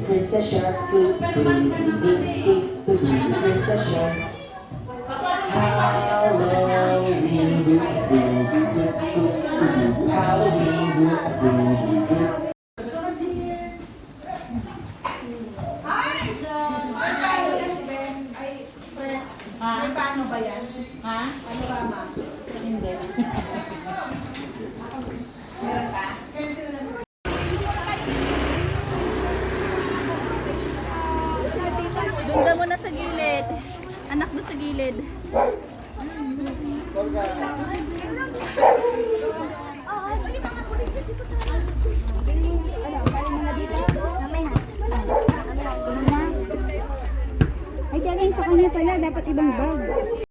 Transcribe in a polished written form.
Princess Shark, Princess Shark. Halloween, Halloween, Ha? Paano ba yan? Ha? Panorama? Hindi. Meron ka? Dunda mo na sa gilid. Anak doon sa gilid. Ay, galing sa kanya pala. Dapat ibang bag.